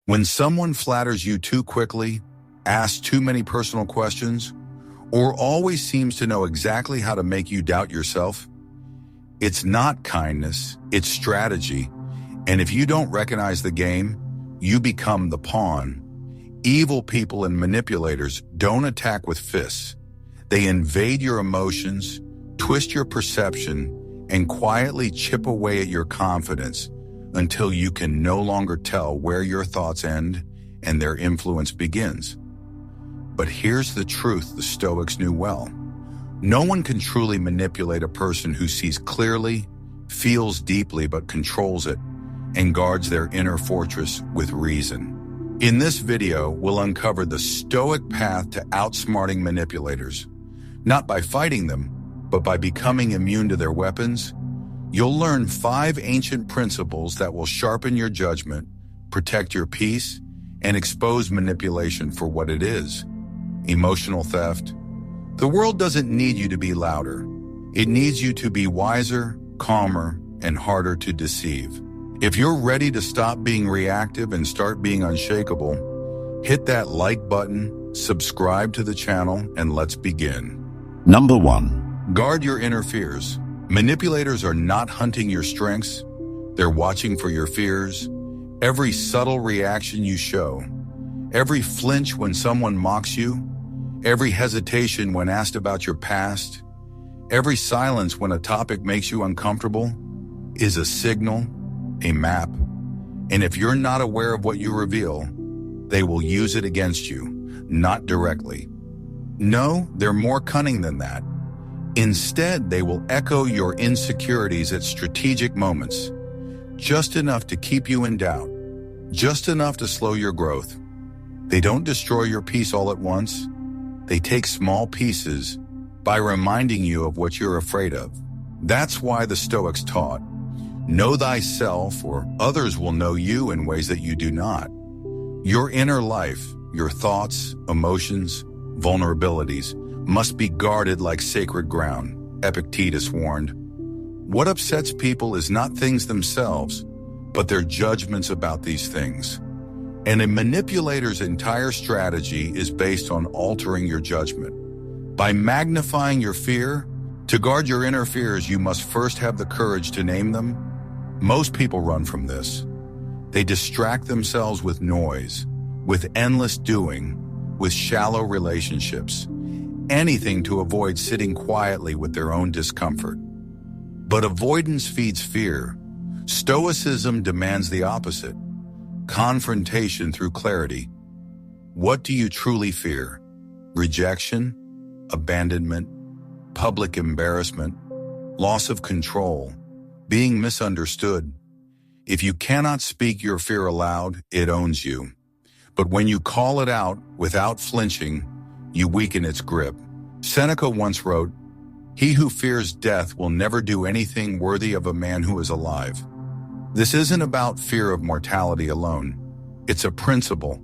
When someone flatters you too quickly, asks too many personal questions, or always seems to know exactly how to make you doubt yourself, it's not kindness, it's strategy. And if you don't recognize the game, you become the pawn. Evil people and manipulators don't attack with fists. They invade your emotions, twist your perception, and quietly chip away at your confidence until you can no longer tell where your thoughts end and their influence begins. But here's the truth the Stoics knew well. No one can truly manipulate a person who sees clearly, feels deeply but controls it, and guards their inner fortress with reason. In this video, we'll uncover the Stoic path to outsmarting manipulators. Not by fighting them, but by becoming immune to their weapons. You'll learn 5 ancient principles that will sharpen your judgment, protect your peace, and expose manipulation for what it is: emotional theft. The world doesn't need you to be louder. It needs you to be wiser, calmer, and harder to deceive. If you're ready to stop being reactive and start being unshakable, hit that like button, subscribe to the channel, and let's begin. Number 1. Guard your inner fears. Manipulators are not hunting your strengths. They're watching for your fears. Every subtle reaction you show, every flinch when someone mocks you, every hesitation when asked about your past, every silence when a topic makes you uncomfortable is a signal, a map. And if you're not aware of what you reveal, they will use it against you, not directly. No, they're more cunning than that. Instead, they will echo your insecurities at strategic moments, just enough to keep you in doubt, just enough to slow your growth. They don't destroy your peace all at once. They take small pieces by reminding you of what you're afraid of. That's why the Stoics taught, know thyself, or others will know you in ways that you do not. Your inner life, your thoughts, emotions, vulnerabilities must be guarded like sacred ground, Epictetus warned. What upsets people is not things themselves, but their judgments about these things. And a manipulator's entire strategy is based on altering your judgment. By magnifying your fear, to guard your inner fears, you must first have the courage to name them. Most people run from this. They distract themselves with noise, with endless doing, with shallow relationships, anything to avoid sitting quietly with their own discomfort. But avoidance feeds fear. Stoicism demands the opposite: confrontation through clarity. What do you truly fear? Rejection, abandonment, public embarrassment, loss of control, being misunderstood. If you cannot speak your fear aloud, it owns you. But when you call it out without flinching, you weaken its grip. Seneca once wrote, "He who fears death will never do anything worthy of a man who is alive." This isn't about fear of mortality alone. It's a principle.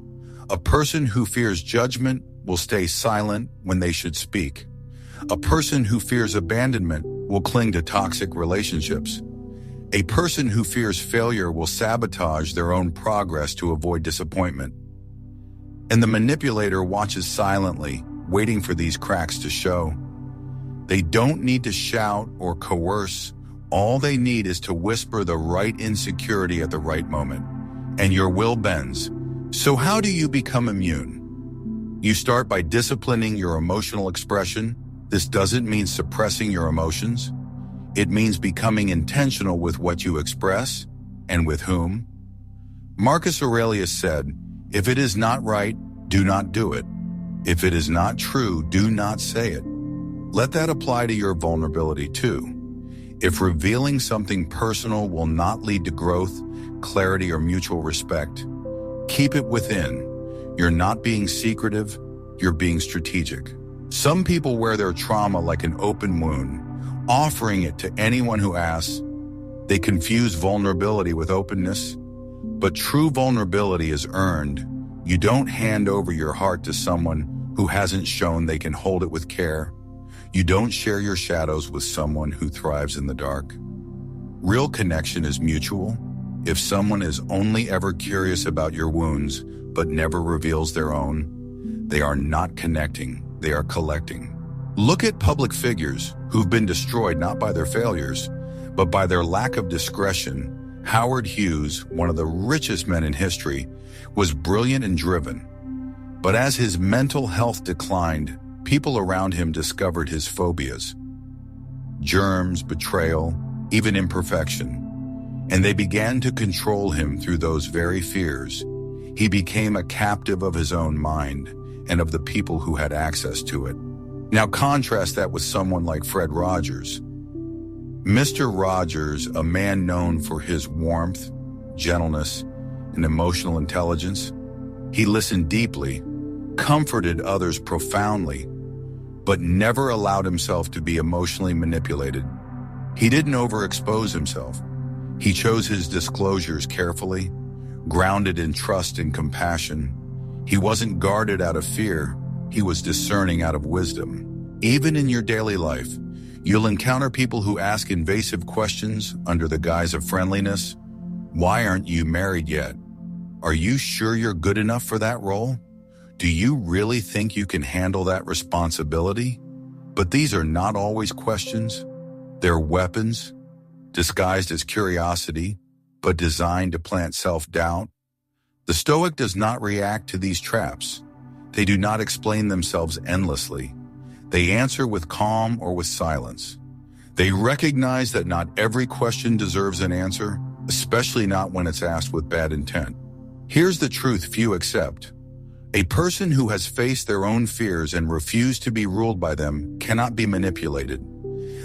A person who fears judgment will stay silent when they should speak. A person who fears abandonment will cling to toxic relationships. A person who fears failure will sabotage their own progress to avoid disappointment. And the manipulator watches silently, waiting for these cracks to show. They don't need to shout or coerce. All they need is to whisper the right insecurity at the right moment, and your will bends. So how do you become immune? You start by disciplining your emotional expression. This doesn't mean suppressing your emotions. It means becoming intentional with what you express and with whom. Marcus Aurelius said, "If it is not right, do not do it. If it is not true, do not say it." Let that apply to your vulnerability too. If revealing something personal will not lead to growth, clarity, or mutual respect, keep it within. You're not being secretive, you're being strategic. Some people wear their trauma like an open wound, offering it to anyone who asks. They confuse vulnerability with openness, but true vulnerability is earned. You don't hand over your heart to someone who hasn't shown they can hold it with care. You don't share your shadows with someone who thrives in the dark. Real connection is mutual. If someone is only ever curious about your wounds but never reveals their own, they are not connecting, they are collecting. Look at public figures who've been destroyed not by their failures, but by their lack of discretion. Howard Hughes, one of the richest men in history, was brilliant and driven. But as his mental health declined, people around him discovered his phobias. Germs, betrayal, even imperfection. And they began to control him through those very fears. He became a captive of his own mind and of the people who had access to it. Now contrast that with someone like Fred Rogers. Mr. Rogers, a man known for his warmth, gentleness, and emotional intelligence, he listened deeply, comforted others profoundly, but never allowed himself to be emotionally manipulated. He didn't overexpose himself. He chose his disclosures carefully, grounded in trust and compassion. He wasn't guarded out of fear. He was discerning out of wisdom. Even in your daily life, you'll encounter people who ask invasive questions under the guise of friendliness. Why aren't you married yet? Are you sure you're good enough for that role? Do you really think you can handle that responsibility? But these are not always questions. They're weapons, disguised as curiosity, but designed to plant self-doubt. The Stoic does not react to these traps. They do not explain themselves endlessly. They answer with calm or with silence. They recognize that not every question deserves an answer, especially not when it's asked with bad intent. Here's the truth few accept. A person who has faced their own fears and refused to be ruled by them cannot be manipulated.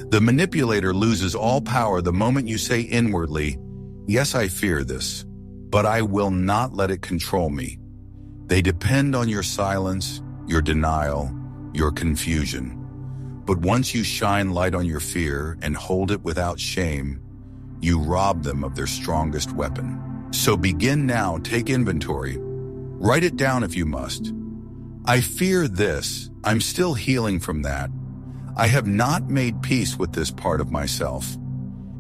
The manipulator loses all power the moment you say inwardly, "Yes, I fear this, but I will not let it control me." They depend on your silence, your denial, your confusion. But once you shine light on your fear and hold it without shame, you rob them of their strongest weapon. So begin now, take inventory. Write it down if you must. I fear this. I'm still healing from that. I have not made peace with this part of myself.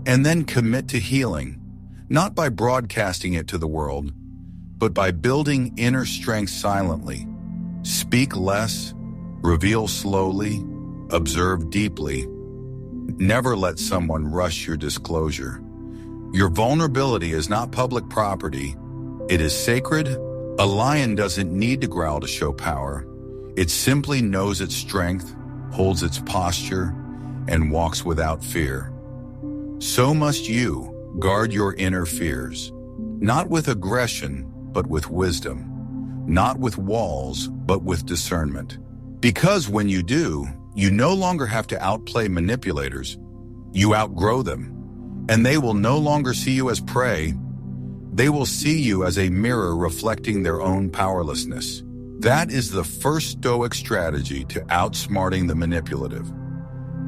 And then commit to healing, not by broadcasting it to the world, but by building inner strength silently. Speak less, reveal slowly, observe deeply. Never let someone rush your disclosure. Your vulnerability is not public property. It is sacred. A lion doesn't need to growl to show power. It simply knows its strength, holds its posture, and walks without fear. So must you guard your inner fears, not with aggression, but with wisdom, not with walls, but with discernment. Because when you do, you no longer have to outplay manipulators. You outgrow them, and they will no longer see you as prey. They will see you as a mirror reflecting their own powerlessness. That is the first Stoic strategy to outsmarting the manipulative.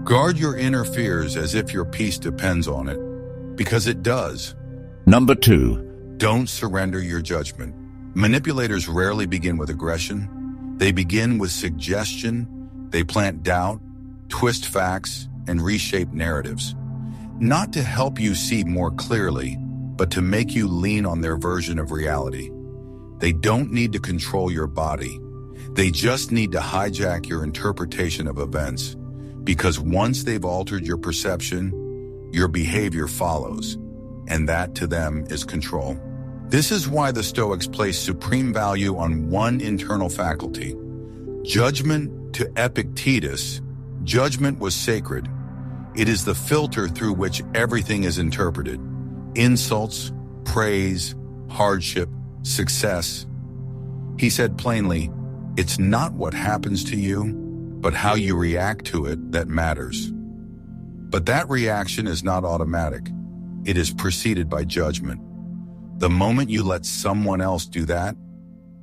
Guard your inner fears as if your peace depends on it, because it does. Number 2. Don't surrender your judgment. Manipulators rarely begin with aggression. They begin with suggestion. They plant doubt, twist facts, and reshape narratives. Not to help you see more clearly, but to make you lean on their version of reality. They don't need to control your body. They just need to hijack your interpretation of events, because once they've altered your perception, your behavior follows, and that to them is control. This is why the Stoics place supreme value on one internal faculty. Judgment. To Epictetus, judgment was sacred. It is the filter through which everything is interpreted. Insults, praise, hardship, success. He said plainly, it's not what happens to you, but how you react to it that matters. But that reaction is not automatic. It is preceded by judgment. The moment you let someone else do that,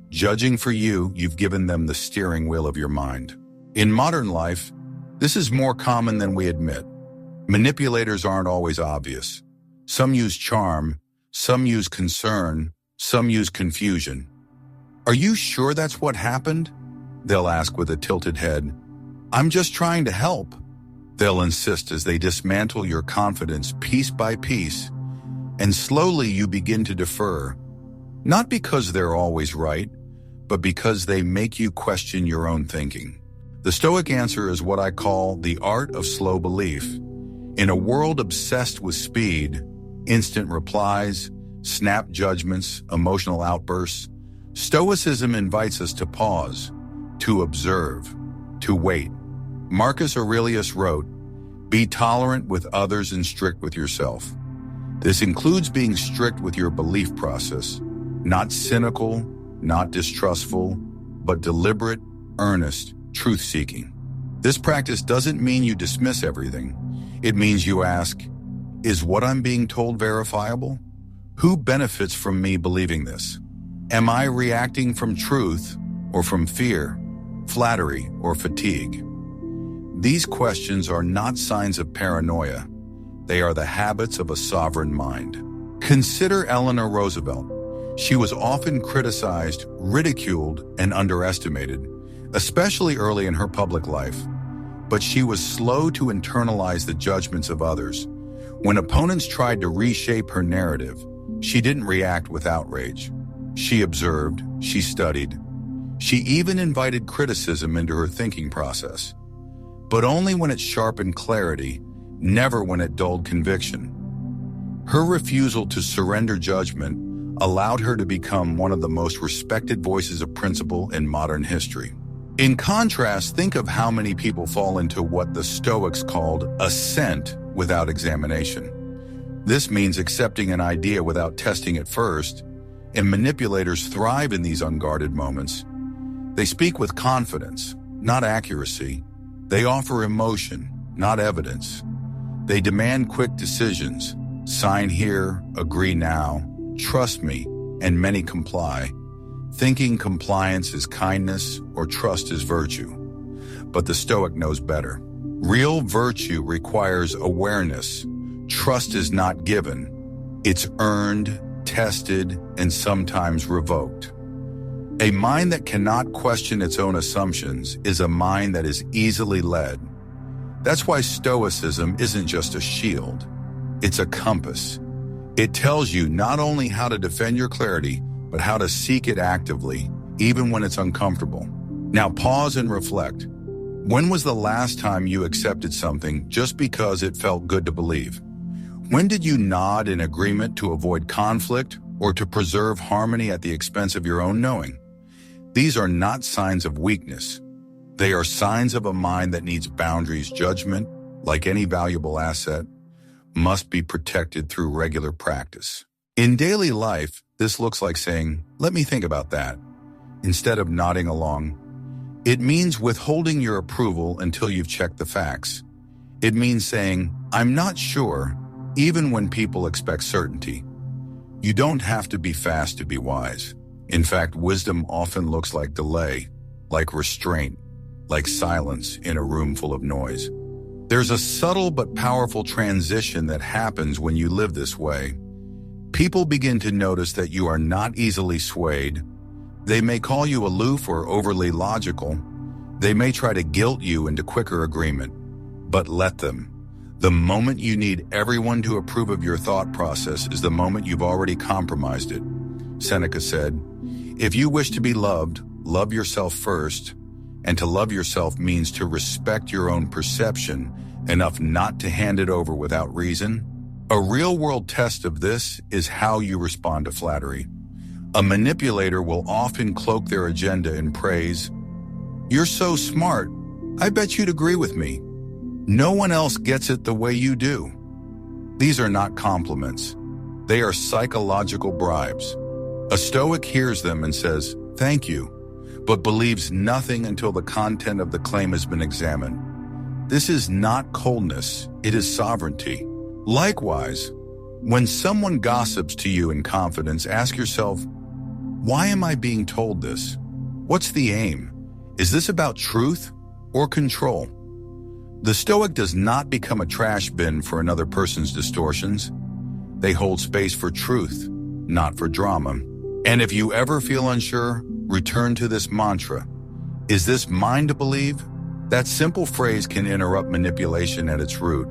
judging for you, you've given them the steering wheel of your mind. In modern life, this is more common than we admit. Manipulators aren't always obvious. Some use charm, some use concern, some use confusion. Are you sure that's what happened? They'll ask with a tilted head. I'm just trying to help. They'll insist as they dismantle your confidence piece by piece. And slowly you begin to defer, not because they're always right, but because they make you question your own thinking. The Stoic answer is what I call the art of slow belief. In a world obsessed with speed, instant replies, snap judgments, emotional outbursts, Stoicism invites us to pause, to observe, to wait. Marcus Aurelius wrote, "Be tolerant with others and strict with yourself." This includes being strict with your belief process, not cynical, not distrustful, but deliberate, earnest, truth-seeking. This practice doesn't mean you dismiss everything. It means you ask, is what I'm being told verifiable? Who benefits from me believing this? Am I reacting from truth or from fear, flattery, or fatigue? These questions are not signs of paranoia. They are the habits of a sovereign mind. Consider Eleanor Roosevelt. She was often criticized, ridiculed, and underestimated, especially early in her public life. But she was slow to internalize the judgments of others. When opponents tried to reshape her narrative, she didn't react with outrage. She observed, she studied. She even invited criticism into her thinking process. But only when it sharpened clarity, never when it dulled conviction. Her refusal to surrender judgment allowed her to become one of the most respected voices of principle in modern history. In contrast, think of how many people fall into what the Stoics called assent without examination. This means accepting an idea without testing it first, and manipulators thrive in these unguarded moments. They speak with confidence, not accuracy. They offer emotion, not evidence. They demand quick decisions. Sign here, agree now, trust me, and many comply. Thinking compliance is kindness or trust is virtue. But the Stoic knows better. Real virtue requires awareness. Trust is not given. It's earned, tested, and sometimes revoked. A mind that cannot question its own assumptions is a mind that is easily led. That's why Stoicism isn't just a shield. It's a compass. It tells you not only how to defend your clarity, but how to seek it actively, even when it's uncomfortable. Now pause and reflect. When was the last time you accepted something just because it felt good to believe? When did you nod in agreement to avoid conflict or to preserve harmony at the expense of your own knowing? These are not signs of weakness. They are signs of a mind that needs boundaries. Judgment, like any valuable asset, must be protected through regular practice. In daily life, this looks like saying, "Let me think about that," instead of nodding along. It means withholding your approval until you've checked the facts. It means saying, "I'm not sure," even when people expect certainty. You don't have to be fast to be wise. In fact, wisdom often looks like delay, like restraint, like silence in a room full of noise. There's a subtle but powerful transition that happens when you live this way. People begin to notice that you are not easily swayed. They may call you aloof or overly logical. They may try to guilt you into quicker agreement. But let them. The moment you need everyone to approve of your thought process is the moment you've already compromised it. Seneca said, "If you wish to be loved, love yourself first." And to love yourself means to respect your own perception enough not to hand it over without reason. A real-world test of this is how you respond to flattery. A manipulator will often cloak their agenda in praise. "You're so smart. I bet you'd agree with me. No one else gets it the way you do." These are not compliments. They are psychological bribes. A Stoic hears them and says, "Thank you," but believes nothing until the content of the claim has been examined. This is not coldness, it is sovereignty. Likewise, when someone gossips to you in confidence, ask yourself, why am I being told this? What's the aim? Is this about truth or control? The Stoic does not become a trash bin for another person's distortions. They hold space for truth, not for drama. And if you ever feel unsure, return to this mantra. Is this mine to believe? That simple phrase can interrupt manipulation at its root,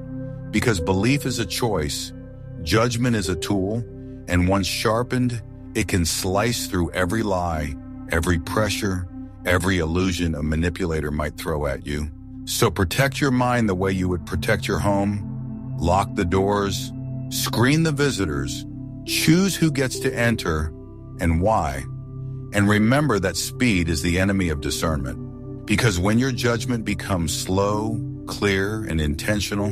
because belief is a choice. Judgment is a tool, and once sharpened, it can slice through every lie, every pressure, every illusion a manipulator might throw at you. So protect your mind the way you would protect your home. Lock the doors, screen the visitors, choose who gets to enter and why. And remember that speed is the enemy of discernment. Because when your judgment becomes slow, clear, and intentional,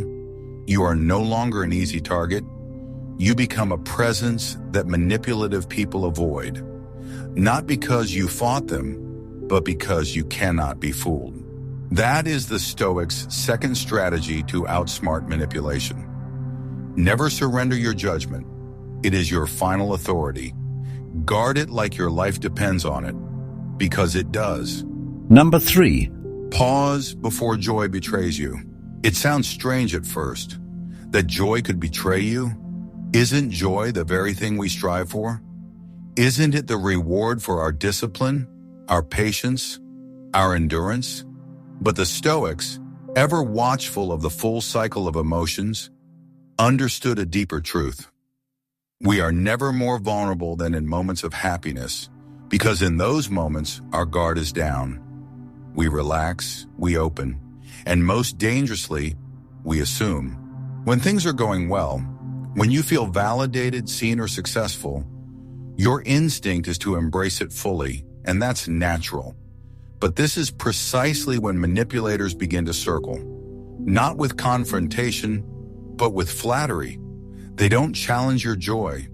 you are no longer an easy target. You become a presence that manipulative people avoid. Not because you fought them, but because you cannot be fooled. That is the Stoics' second strategy to outsmart manipulation. Never surrender your judgment. It is your final authority. Guard it like your life depends on it, because it does. Number 3. Pause before joy betrays you. It sounds strange at first, that joy could betray you. Isn't joy the very thing we strive for? Isn't it the reward for our discipline, our patience, our endurance? But the Stoics, ever watchful of the full cycle of emotions, understood a deeper truth. We are never more vulnerable than in moments of happiness, because in those moments, our guard is down. We relax, we open, and most dangerously, we assume. When things are going well, when you feel validated, seen, or successful, your instinct is to embrace it fully, and that's natural. But this is precisely when manipulators begin to circle. Not with confrontation, but with flattery. They don't challenge your joy.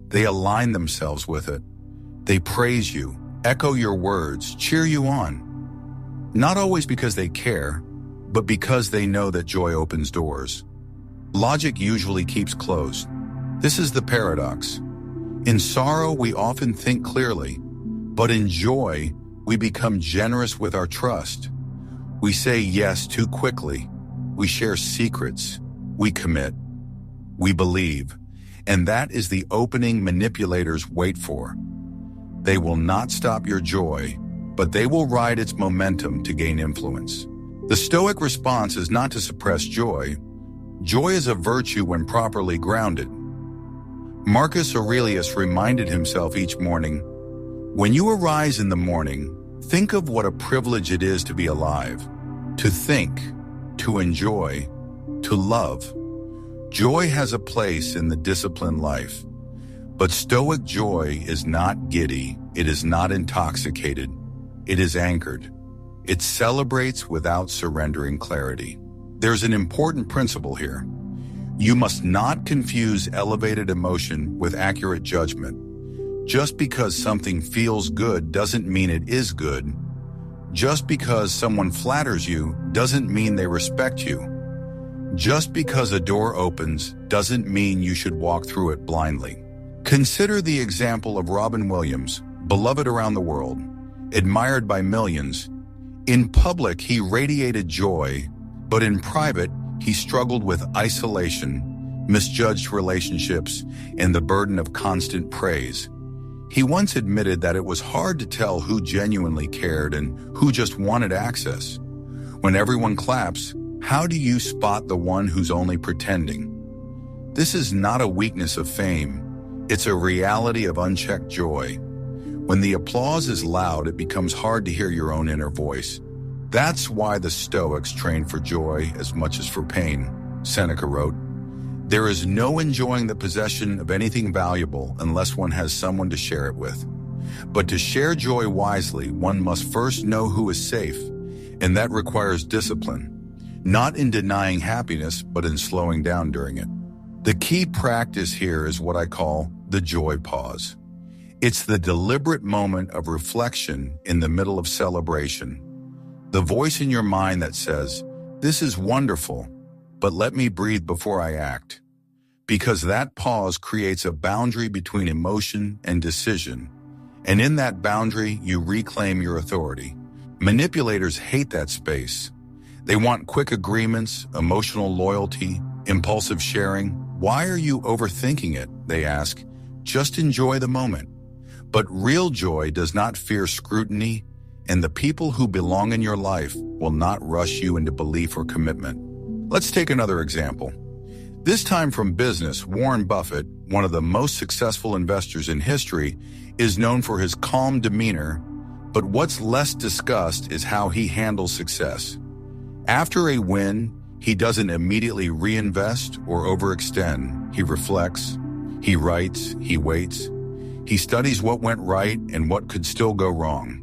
They align themselves with it. They praise you, echo your words, cheer you on. Not always because they care, but because they know that joy opens doors. Logic usually keeps closed. This is the paradox. In sorrow, we often think clearly, but in joy, we become generous with our trust. We say yes too quickly. We share secrets. We commit. We believe. And that is the opening manipulators wait for. They will not stop your joy, but they will ride its momentum to gain influence. The Stoic response is not to suppress joy. Joy is a virtue when properly grounded. Marcus Aurelius reminded himself each morning, "When you arise in the morning, think of what a privilege it is to be alive, to think, to enjoy, to love." Joy has a place in the disciplined life, but Stoic joy is not giddy, it is not intoxicated, it is anchored. It celebrates without surrendering clarity. There's an important principle here. You must not confuse elevated emotion with accurate judgment. Just because something feels good doesn't mean it is good. Just because someone flatters you doesn't mean they respect you. Just because a door opens doesn't mean you should walk through it blindly. Consider the example of Robin Williams, beloved around the world, admired by millions. In public, he radiated joy, but in private, he struggled with isolation, misjudged relationships, and the burden of constant praise. He once admitted that it was hard to tell who genuinely cared and who just wanted access. When everyone claps, how do you spot the one who's only pretending? This is not a weakness of fame. It's a reality of unchecked joy. When the applause is loud, it becomes hard to hear your own inner voice. That's why the Stoics train for joy as much as for pain. Seneca wrote, "There is no enjoying the possession of anything valuable unless one has someone to share it with. But to share joy wisely, one must first know who is safe, and that requires discipline. Not in denying happiness, but in slowing down during it." The key practice here is what I call the joy pause. It's the deliberate moment of reflection in the middle of celebration. The voice in your mind that says, "This is wonderful, but let me breathe before I act." Because that pause creates a boundary between emotion and decision. And in that boundary, you reclaim your authority. Manipulators hate that space. They want quick agreements, emotional loyalty, impulsive sharing. "Why are you overthinking it?" they ask. "Just enjoy the moment." But real joy does not fear scrutiny, and the people who belong in your life will not rush you into belief or commitment. Let's take another example. This time from business, Warren Buffett, one of the most successful investors in history, is known for his calm demeanor, but what's less discussed is how he handles success. After a win, he doesn't immediately reinvest or overextend. He reflects, he writes, he waits. He studies what went right and what could still go wrong.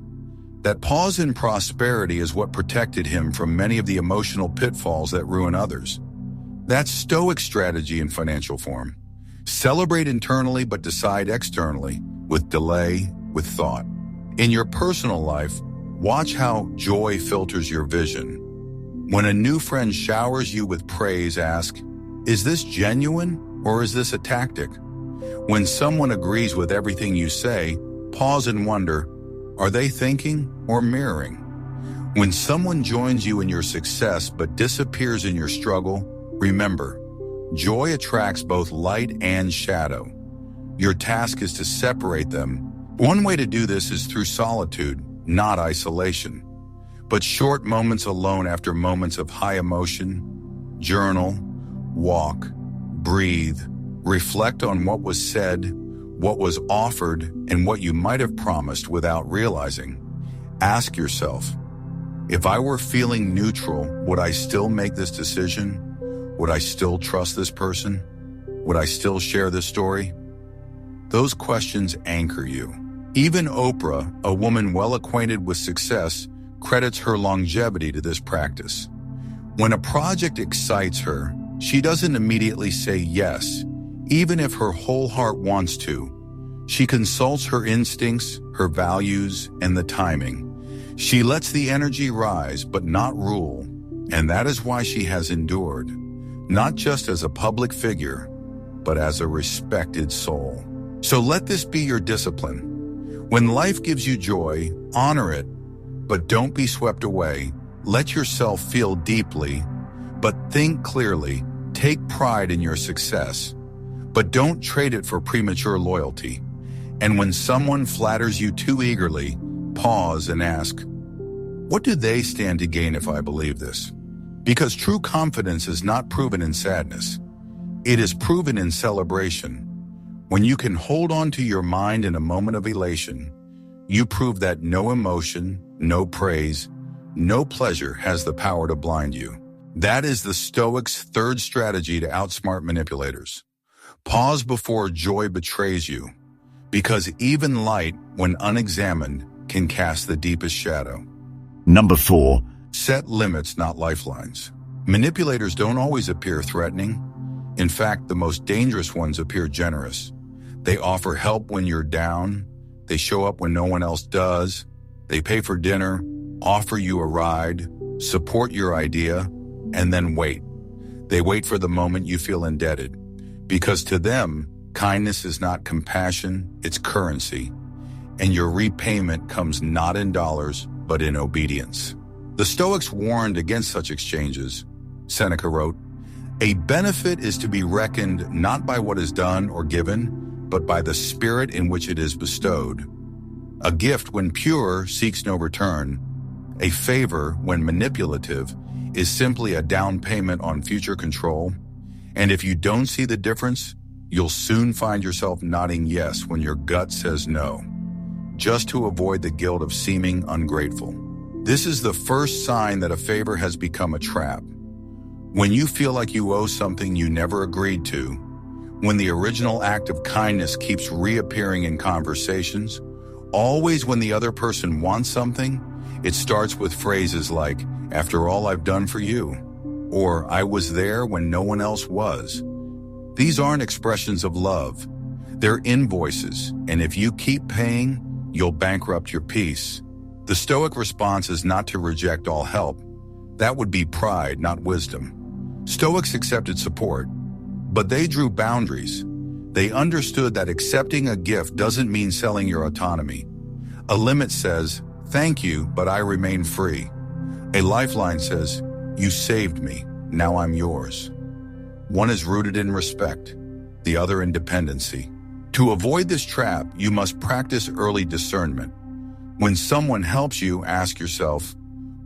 That pause in prosperity is what protected him from many of the emotional pitfalls that ruin others. That's Stoic strategy in financial form. Celebrate internally but decide externally, with delay, with thought. In your personal life, watch how joy filters your vision. When a new friend showers you with praise, ask, is this genuine or is this a tactic? When someone agrees with everything you say, pause and wonder, are they thinking or mirroring? When someone joins you in your success but disappears in your struggle, remember, joy attracts both light and shadow. Your task is to separate them. One way to do this is through solitude, not isolation, but short moments alone after moments of high emotion. Journal, walk, breathe, reflect on what was said, what was offered, and what you might have promised without realizing. Ask yourself, if I were feeling neutral, would I still make this decision? Would I still trust this person? Would I still share this story? Those questions anchor you. Even Oprah, a woman well acquainted with success, credits her longevity to this practice. When a project excites her, she doesn't immediately say yes, even if her whole heart wants to. She consults her instincts, her values, and the timing. She lets the energy rise but not rule, and that is why she has endured. Not just as a public figure, but as a respected soul. So let this be your discipline. When life gives you joy, honor it, but don't be swept away. Let yourself feel deeply, but think clearly. Take pride in your success, but don't trade it for premature loyalty. And when someone flatters you too eagerly, pause and ask, what do they stand to gain if I believe this? Because true confidence is not proven in sadness. It is proven in celebration. When you can hold on to your mind in a moment of elation, you prove that no emotion, no praise, no pleasure has the power to blind you. That is the Stoics' third strategy to outsmart manipulators. Pause before joy betrays you, because even light, when unexamined, can cast the deepest shadow. Number 4. Set limits, not lifelines. Manipulators don't always appear threatening. In fact, the most dangerous ones appear generous. They offer help when you're down. They show up when no one else does. They pay for dinner, offer you a ride, support your idea, and then wait. They wait for the moment you feel indebted. Because to them, kindness is not compassion, it's currency. And your repayment comes not in dollars, but in obedience. The Stoics warned against such exchanges. Seneca wrote, "A benefit is to be reckoned not by what is done or given, but by the spirit in which it is bestowed. A gift, when pure, seeks no return. A favor, when manipulative, is simply a down payment on future control. And if you don't see the difference, you'll soon find yourself nodding yes when your gut says no, just to avoid the guilt of seeming ungrateful. This is the first sign that a favor has become a trap. When you feel like you owe something you never agreed to, when the original act of kindness keeps reappearing in conversations, always when the other person wants something, it starts with phrases like, "After all I've done for you," or "I was there when no one else was." These aren't expressions of love. They're invoices, and if you keep paying, you'll bankrupt your peace. The Stoic response is not to reject all help. That would be pride, not wisdom. Stoics accepted support, but they drew boundaries. They understood that accepting a gift doesn't mean selling your autonomy. A limit says, "Thank you, but I remain free." A lifeline says, "You saved me, now I'm yours." One is rooted in respect, the other in dependency. To avoid this trap, you must practice early discernment. When someone helps you, ask yourself,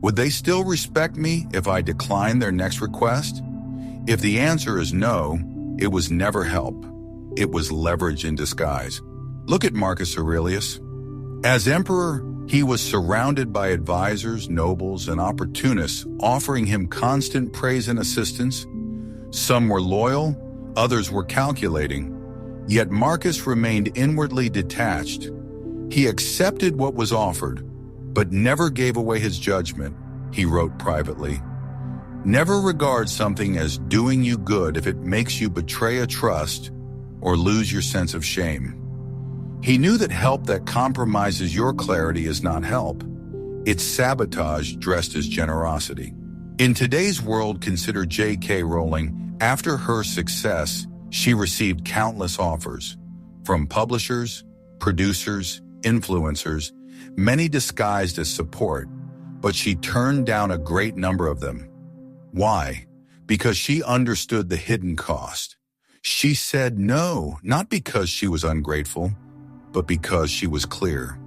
would they still respect me if I decline their next request? If the answer is no, it was never help. It was leverage in disguise. Look at Marcus Aurelius. As emperor, he was surrounded by advisors, nobles, and opportunists offering him constant praise and assistance. Some were loyal, others were calculating. Yet Marcus remained inwardly detached. He accepted what was offered, but never gave away his judgment, he wrote privately. Never regard something as doing you good if it makes you betray a trust or lose your sense of shame. He knew that help that compromises your clarity is not help. It's sabotage dressed as generosity. In today's world, consider J.K. Rowling. After her success, she received countless offers from publishers, producers, influencers, many disguised as support, but she turned down a great number of them. Why? Because she understood the hidden cost. She said no, not because she was ungrateful, but because she was clear.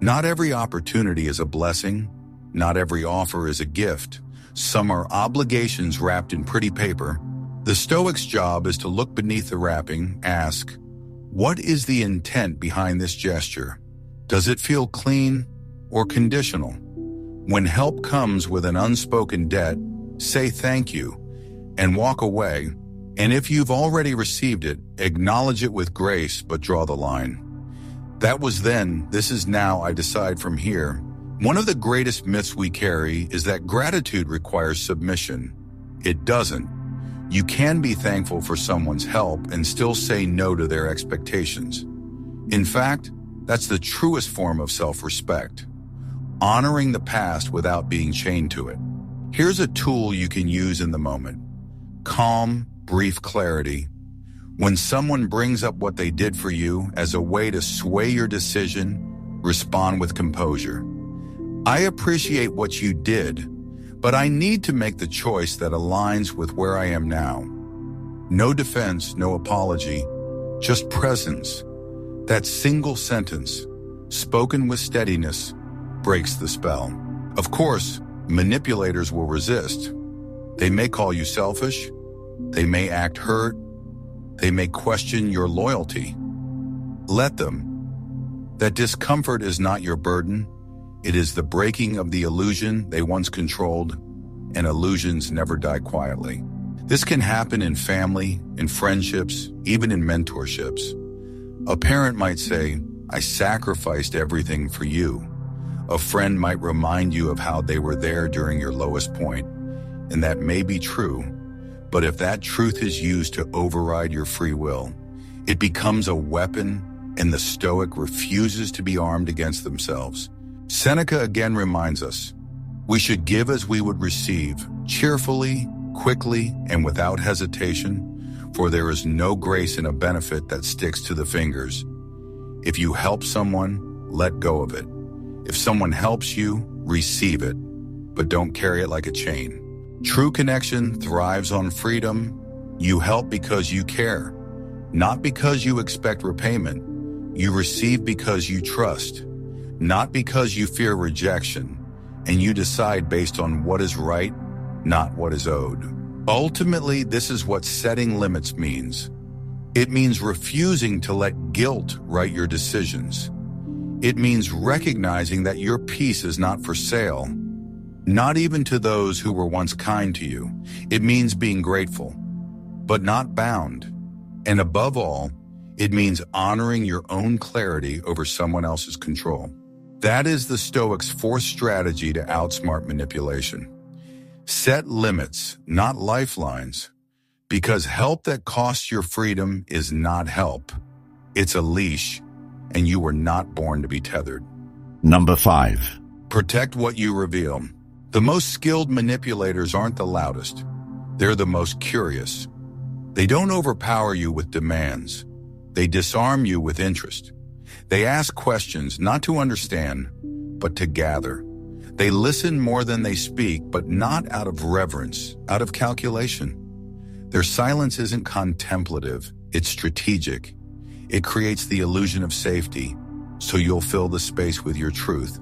Not every opportunity is a blessing. Not every offer is a gift. Some are obligations wrapped in pretty paper. The Stoic's job is to look beneath the wrapping, ask, what is the intent behind this gesture? Does it feel clean or conditional? When help comes with an unspoken debt, say thank you and walk away. And if you've already received it, acknowledge it with grace, but draw the line. That was then, this is now, I decide from here. One of the greatest myths we carry is that gratitude requires submission. It doesn't. You can be thankful for someone's help and still say no to their expectations. In fact, that's the truest form of self-respect. Honoring the past without being chained to it. Here's a tool you can use in the moment. Calm, brief clarity. When someone brings up what they did for you as a way to sway your decision, respond with composure. I appreciate what you did, but I need to make the choice that aligns with where I am now. No defense, no apology, just presence. That single sentence, spoken with steadiness, breaks the spell. Of course, manipulators will resist. They may call you selfish. They may act hurt. They may question your loyalty. Let them. That discomfort is not your burden. It is the breaking of the illusion they once controlled, and illusions never die quietly. This can happen in family, in friendships, even in mentorships. A parent might say, I sacrificed everything for you. A friend might remind you of how they were there during your lowest point, and that may be true. But if that truth is used to override your free will, it becomes a weapon, and the Stoic refuses to be armed against themselves. Seneca again reminds us, we should give as we would receive, cheerfully, quickly, and without hesitation, for there is no grace in a benefit that sticks to the fingers. If you help someone, let go of it. If someone helps you, receive it, but don't carry it like a chain. True connection thrives on freedom. You help because you care, not because you expect repayment. You receive because you trust, not because you fear rejection, and you decide based on what is right, not what is owed. Ultimately, this is what setting limits means. It means refusing to let guilt write your decisions. It means recognizing that your peace is not for sale, not even to those who were once kind to you. It means being grateful, but not bound. And above all, it means honoring your own clarity over someone else's control. That is the Stoics' fourth strategy to outsmart manipulation. Set limits, not lifelines, because help that costs your freedom is not help. It's a leash, and you were not born to be tethered. Number 5. Protect what you reveal. The most skilled manipulators aren't the loudest. They're the most curious. They don't overpower you with demands. They disarm you with interest. They ask questions not to understand, but to gather. They listen more than they speak, but not out of reverence, out of calculation. Their silence isn't contemplative, it's strategic. It creates the illusion of safety, so you'll fill the space with your truth,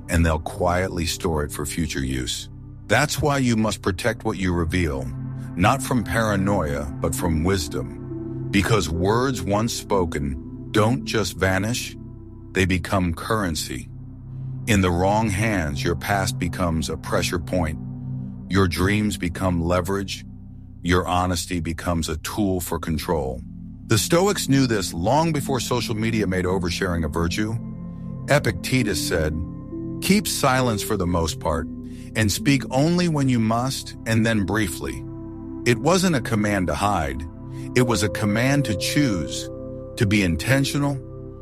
and they'll quietly store it for future use. That's why you must protect what you reveal, not from paranoia, but from wisdom. Because words once spoken don't just vanish, they become currency. In the wrong hands, your past becomes a pressure point. Your dreams become leverage. Your honesty becomes a tool for control. The Stoics knew this long before social media made oversharing a virtue. Epictetus said, "Keep silence for the most part, and speak only when you must, and then briefly." It wasn't a command to hide. It was a command to choose, to be intentional,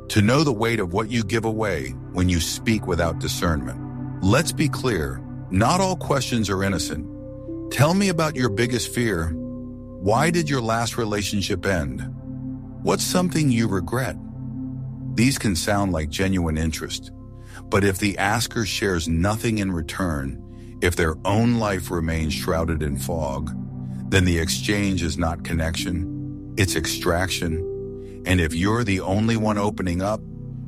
to know the weight of what you give away when you speak without discernment. Let's be clear, not all questions are innocent. Tell me about your biggest fear. Why did your last relationship end? What's something you regret? These can sound like genuine interest, but if the asker shares nothing in return, if their own life remains shrouded in fog, then the exchange is not connection, it's extraction. And if you're the only one opening up,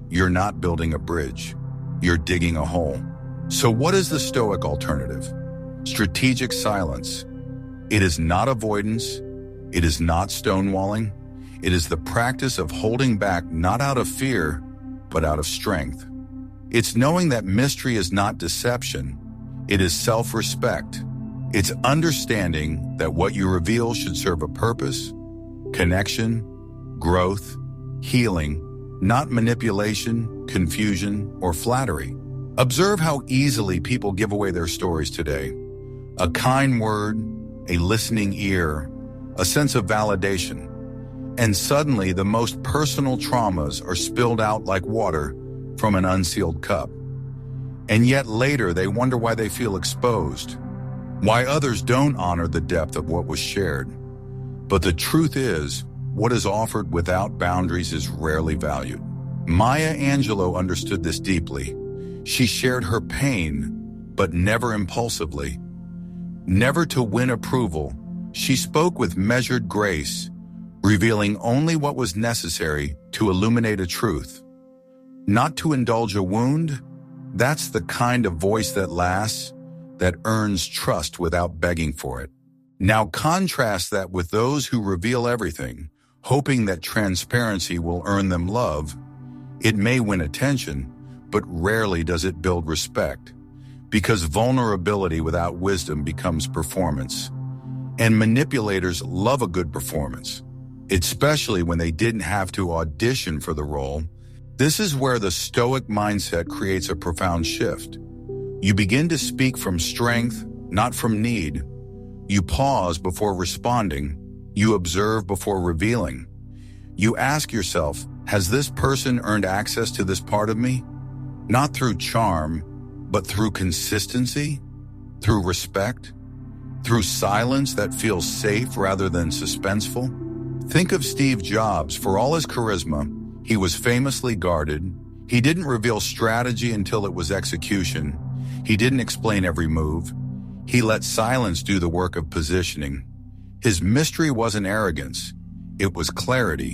you're not building a bridge, you're digging a hole. So what is the Stoic alternative? Strategic silence. It is not avoidance, it is not stonewalling, it is the practice of holding back not out of fear, but out of strength. It's knowing that mystery is not deception, it is self-respect. It's understanding that what you reveal should serve a purpose, connection, growth, healing, not manipulation, confusion, or flattery. Observe how easily people give away their stories today. A kind word, a listening ear, a sense of validation. And suddenly the most personal traumas are spilled out like water from an unsealed cup. And yet later they wonder why they feel exposed, why others don't honor the depth of what was shared. But the truth is, what is offered without boundaries is rarely valued. Maya Angelou understood this deeply. She shared her pain, but never impulsively. Never to win approval, she spoke with measured grace, revealing only what was necessary to illuminate a truth. Not to indulge a wound, that's the kind of voice that lasts, that earns trust without begging for it. Now contrast that with those who reveal everything, hoping that transparency will earn them love. It may win attention, but rarely does it build respect, because vulnerability without wisdom becomes performance. And manipulators love a good performance, especially when they didn't have to audition for the role. This is where the Stoic mindset creates a profound shift. You begin to speak from strength, not from need. You pause before responding. You observe before revealing. You ask yourself, has this person earned access to this part of me? Not through charm, but through consistency, through respect, through silence that feels safe rather than suspenseful. Think of Steve Jobs. For all his charisma, he was famously guarded. He didn't reveal strategy until it was execution. He didn't explain every move. He let silence do the work of positioning. His mystery wasn't arrogance, it was clarity.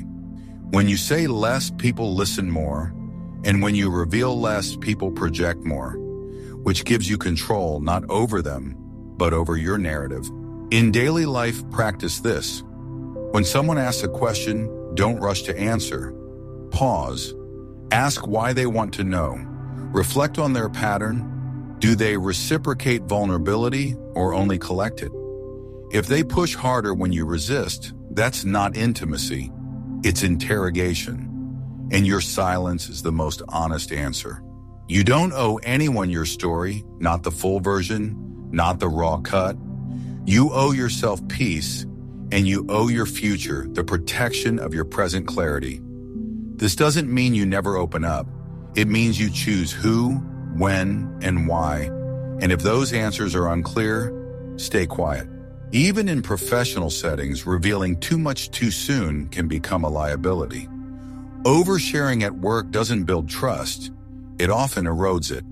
When you say less, people listen more. And when you reveal less, people project more, which gives you control not over them, but over your narrative. In daily life, practice this. When someone asks a question, don't rush to answer. Pause. Ask why they want to know. Reflect on their pattern. Do they reciprocate vulnerability or only collect it? If they push harder when you resist, that's not intimacy. It's interrogation. And your silence is the most honest answer. You don't owe anyone your story, not the full version, not the raw cut. You owe yourself peace, and you owe your future the protection of your present clarity. This doesn't mean you never open up. It means you choose who, when, and why. And if those answers are unclear, stay quiet. Even in professional settings, revealing too much too soon can become a liability. Oversharing at work doesn't build trust. It often erodes it.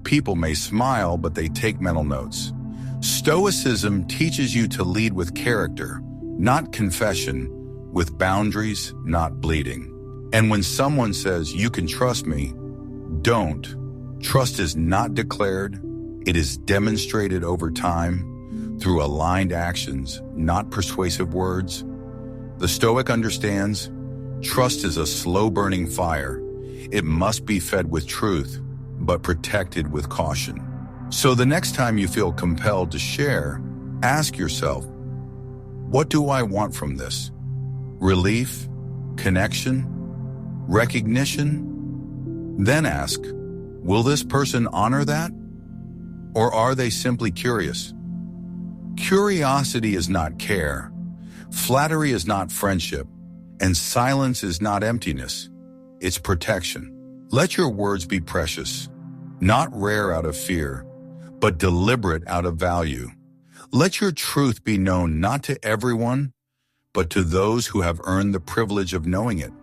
People may smile, but they take mental notes. Stoicism teaches you to lead with character, not confession, with boundaries, not bleeding. And when someone says, "You can trust me," don't. Trust is not declared. It is demonstrated over time, through aligned actions, not persuasive words. The Stoic understands trust is a slow-burning fire. It must be fed with truth, but protected with caution. So the next time you feel compelled to share, ask yourself, what do I want from this? Relief? Connection? Recognition? Then ask, will this person honor that? Or are they simply curious? Curiosity is not care. Flattery is not friendship. And silence is not emptiness. It's protection. Let your words be precious, not rare out of fear, but deliberate out of value. Let your truth be known not to everyone, but to those who have earned the privilege of knowing it.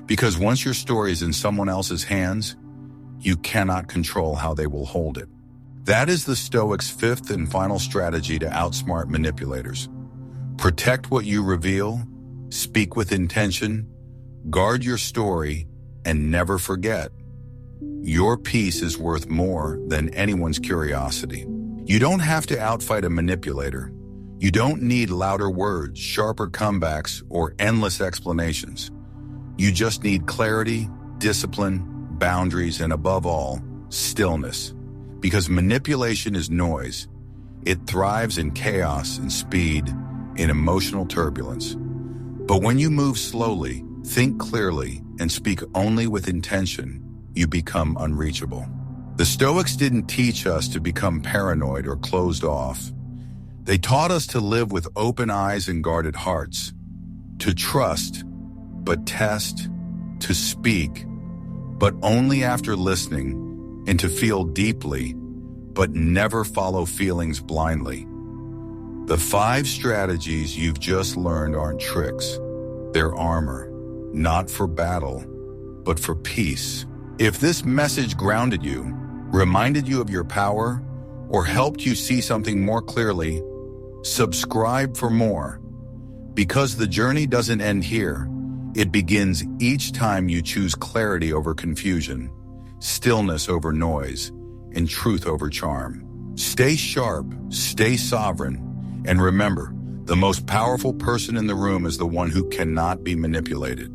Because once your story is in someone else's hands, you cannot control how they will hold it. That is the Stoics' fifth and final strategy to outsmart manipulators. Protect what you reveal, speak with intention, guard your story, and never forget. Your peace is worth more than anyone's curiosity. You don't have to outfight a manipulator. You don't need louder words, sharper comebacks, or endless explanations. You just need clarity, discipline, boundaries, and above all, stillness. Because manipulation is noise. It thrives in chaos and speed, in emotional turbulence. But when you move slowly, think clearly, and speak only with intention, you become unreachable. The Stoics didn't teach us to become paranoid or closed off. They taught us to live with open eyes and guarded hearts, to trust, but test, to speak, but only after listening, and to feel deeply, but never follow feelings blindly. The 5 strategies you've just learned aren't tricks. They're armor, not for battle, but for peace. If this message grounded you, reminded you of your power, or helped you see something more clearly, subscribe for more. Because the journey doesn't end here. It begins each time you choose clarity over confusion, stillness over noise, and truth over charm. Stay sharp, stay sovereign, and remember, the most powerful person in the room is the one who cannot be manipulated.